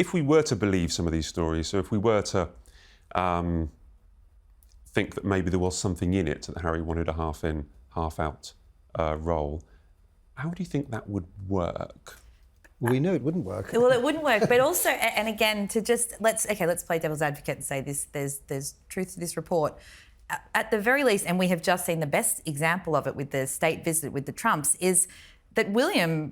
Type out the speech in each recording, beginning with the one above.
if we were to believe some of these stories, so if we were to think that maybe there was something in it, that Harry wanted a half-in, half-out role, how do you think that would work? We know it wouldn't work. Well, it wouldn't work, but also, and again, to just let's play devil's advocate and say this: there's truth to this report. At the very least, and we have just seen the best example of it with the state visit with the Trumps, is that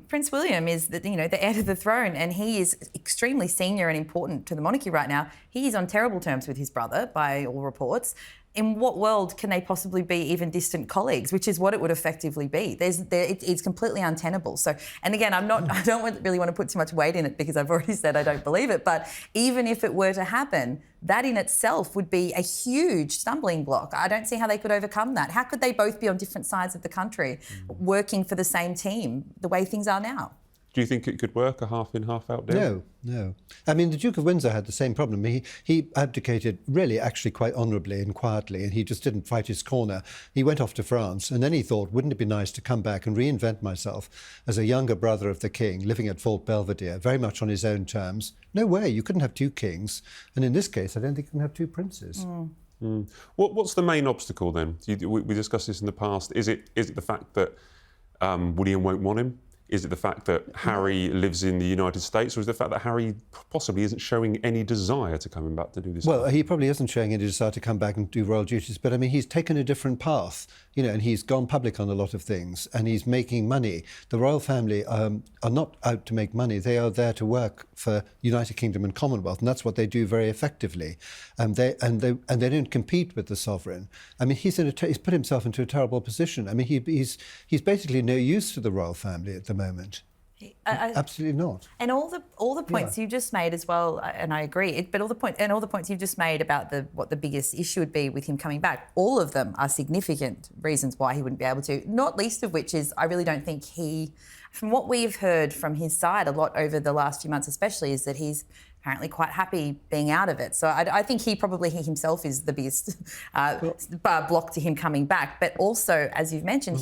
Prince William is the heir to the throne, and he is extremely senior and important to the monarchy right now. He is on terrible terms with his brother, by all reports. In what world can they possibly be even distant colleagues, which is what it would effectively be? It's completely untenable. So, and again, I don't really want to put too much weight in it because I've already said I don't believe it, but even if it were to happen, that in itself would be a huge stumbling block. I don't see how they could overcome that. How could they both be on different sides of the country working for the same team the way things are now? Do you think it could work, a half-in, half-out deal? No. I mean, the Duke of Windsor had the same problem. He abdicated really actually quite honourably and quietly, and he just didn't fight his corner. He went off to France, and then he thought, wouldn't it be nice to come back and reinvent myself as a younger brother of the king, living at Fort Belvedere, very much on his own terms? No way, you couldn't have two kings. And in this case, I don't think you can have two princes. What's the main obstacle then? We discussed this in the past. Is it the fact that William won't want him? Is it the fact that Harry lives in the United States, or is it the fact that Harry possibly isn't showing any desire to come back to do this? Well, he probably isn't showing any desire to come back and do royal duties, but I mean, he's taken a different path, and he's gone public on a lot of things, and he's making money. The royal family are not out to make money; they are there to work for United Kingdom and Commonwealth, and that's what they do very effectively. They don't compete with the sovereign. I mean, he's put himself into a terrible position. I mean, he's basically no use to the royal family at the moment. Absolutely not. And all the points you just made as well, and I agree. But all the points you've just made about what the biggest issue would be with him coming back, all of them are significant reasons why he wouldn't be able to. Not least of which is I really don't think from what we've heard from his side a lot over the last few months, especially, is that he's apparently quite happy being out of it. So I think he himself is the biggest block to him coming back. But also, as you've mentioned,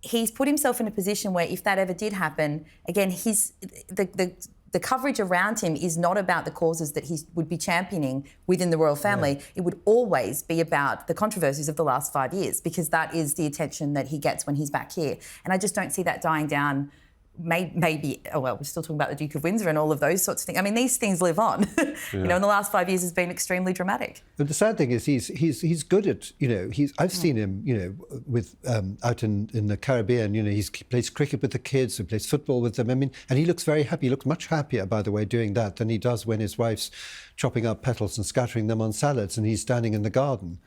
he's put himself in a position where if that ever did happen, again, the coverage around him is not about the causes that he would be championing within the royal family. Yeah. It would always be about the controversies of the last 5 years, because that is the attention that he gets when he's back here. And I just don't see that dying down. Maybe, we're still talking about the Duke of Windsor and all of those sorts of things. I mean, these things live on. In the last 5 years has been extremely dramatic. But the sad thing is he's good at, I've seen him, with out in the Caribbean, he plays cricket with the kids, he plays football with them. I mean, and he looks very happy. He looks much happier, by the way, doing that than he does when his wife's chopping up petals and scattering them on salads and he's standing in the garden.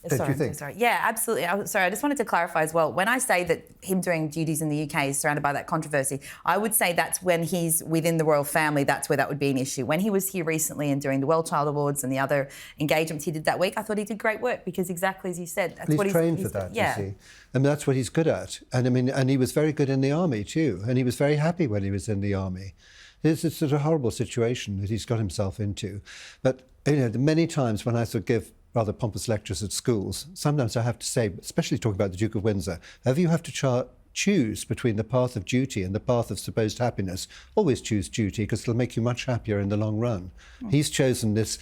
Sorry. Yeah, absolutely. I just wanted to clarify as well. When I say that him doing duties in the UK is surrounded by that controversy, I would say that's when he's within the royal family, that's where that would be an issue. When he was here recently and during the Well Child Awards and the other engagements he did that week, I thought he did great work because exactly as you said, that's what he's trained for that, you see. I mean, that's what he's good at. And I mean, and he was very good in the army too. And he was very happy when he was in the army. It's a sort of horrible situation that he's got himself into. But, many times when I sort of give rather pompous lectures at schools, sometimes I have to say, especially talking about the Duke of Windsor, if you have to choose between the path of duty and the path of supposed happiness, always choose duty because it'll make you much happier in the long run. He's chosen this.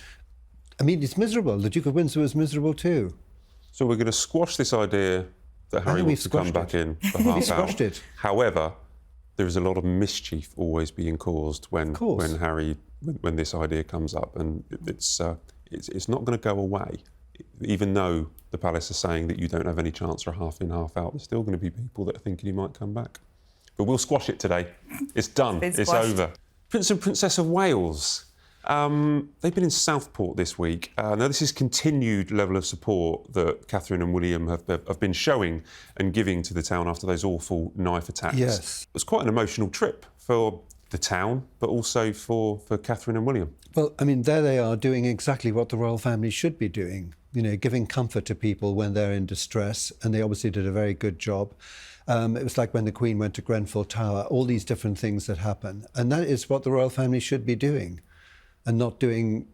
I mean, it's miserable. The Duke of Windsor was miserable too. So we're going to squash this idea that Harry wants to come back in for half out. However, there is a lot of mischief always being caused when this idea comes up, and it's not going to go away. Even though the palace are saying that you don't have any chance for a half in, half out, there's still going to be people that are thinking he might come back. But we'll squash it today. It's done. It's over. Prince and Princess of Wales. They've been in Southport this week. Now, this is continued level of support that Catherine and William have been showing and giving to the town after those awful knife attacks. Yes. It was quite an emotional trip for the town, but also for Catherine and William. Well, I mean, there they are doing exactly what the royal family should be doing, giving comfort to people when they're in distress, and they obviously did a very good job. It was like when the Queen went to Grenfell Tower, all these different things that happen. And that is what the royal family should be doing, and not doing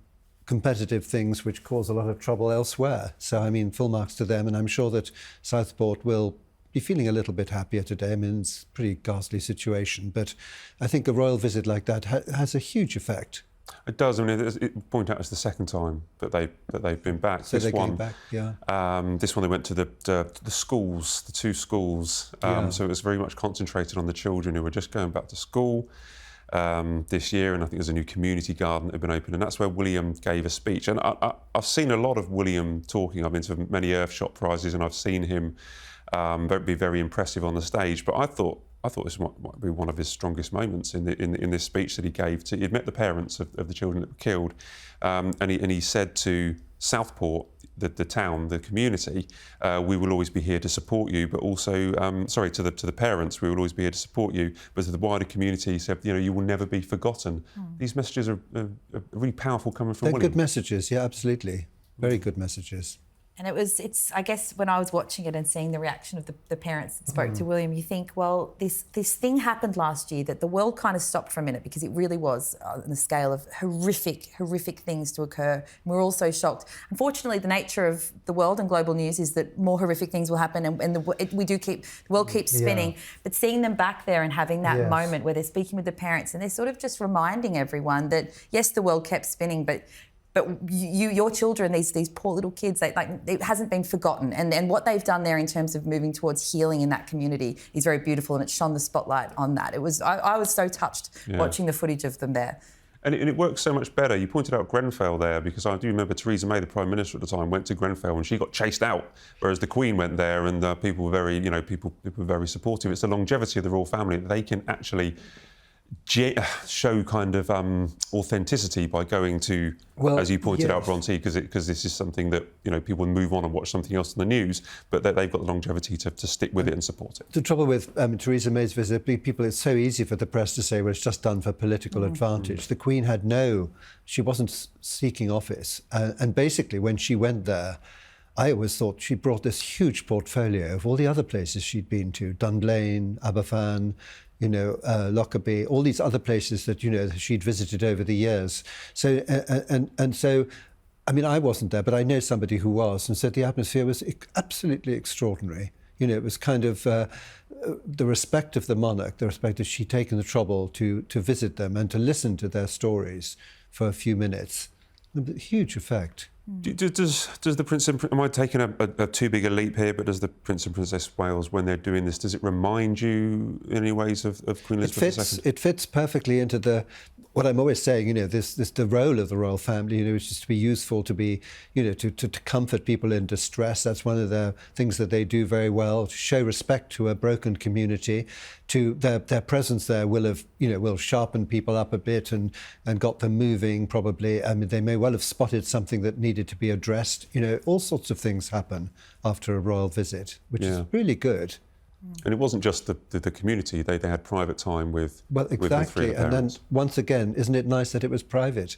competitive things which cause a lot of trouble elsewhere. So, I mean, full marks to them, and I'm sure that Southport will be feeling a little bit happier today. I mean, it's a pretty ghastly situation, but I think a royal visit like that has a huge effect. It does. I mean, it point out it's the second time that they've been back. So they're going back, yeah. This one they went to the schools, the two schools. So it was very much concentrated on the children who were just going back to school this year. And I think there's a new community garden that had been opened, and that's where William gave a speech. And I've seen a lot of William talking. I've been to many Earthshot prizes, and I've seen him be very impressive on the stage. But I thought this might be one of his strongest moments in this speech that he gave. He'd met the parents of the children that were killed, and he said to Southport, the town, the community, we will always be here to support you, but also, to the parents, we will always be here to support you, but to the wider community, he said, you will never be forgotten. These messages are really powerful coming from William. They're good messages, yeah, absolutely. Very good messages. And it's I guess when I was watching it and seeing the reaction of the parents that spoke to William, you think, well, this thing happened last year that the world kind of stopped for a minute, because it really was on the scale of horrific things to occur. And we're all so shocked. Unfortunately, the nature of the world and global news is that more horrific things will happen, and the world keeps spinning. Yeah. But seeing them back there and having that moment where they're speaking with the parents and they're sort of just reminding everyone that, yes, the world kept spinning, but your children, these poor little kids, it hasn't been forgotten. And what they've done there in terms of moving towards healing in that community is very beautiful, and it shone the spotlight on that. I was so touched watching the footage of them there. And it works so much better. You pointed out Grenfell there, because I do remember Theresa May, the Prime Minister at the time, went to Grenfell and she got chased out, whereas the Queen went there and people were very, people were very supportive. It's the longevity of the royal family that they can actually show kind of authenticity by going to, as you pointed out, Bronte, because this is something that people move on and watch something else in the news, but that they've got the longevity to stick with it and support it. The trouble with Theresa May's visit, it's so easy for the press to say, well, it's just done for political advantage. The Queen she wasn't seeking office, and basically when she went there, I always thought she brought this huge portfolio of all the other places she'd been to, Dunblane, Aberfan, Lockerbie, all these other places that, she'd visited over the years. So, so, I mean, I wasn't there, but I know somebody who was, and said the atmosphere was absolutely extraordinary. It was kind of the respect of the monarch, the respect that she'd taken the trouble to visit them and to listen to their stories for a few minutes. A huge effect. Does the Prince and am I taking a too big a leap here? But does the Prince and Princess of Wales, when they're doing this, does it remind you in any ways of Queen Elizabeth II? It fits perfectly into what I'm always saying. The role of the royal family. Which is to be useful, to be, to comfort people in distress. That's one of the things that they do very well. To show respect to a broken community. To their presence there will sharpen people up a bit and got them moving. Probably. I mean, they may well have spotted something that needed to be addressed. All sorts of things happen after a royal visit, which is really good. And it wasn't just the community; they had private time with exactly. with the three of the parents. And then once again, isn't it nice that it was private?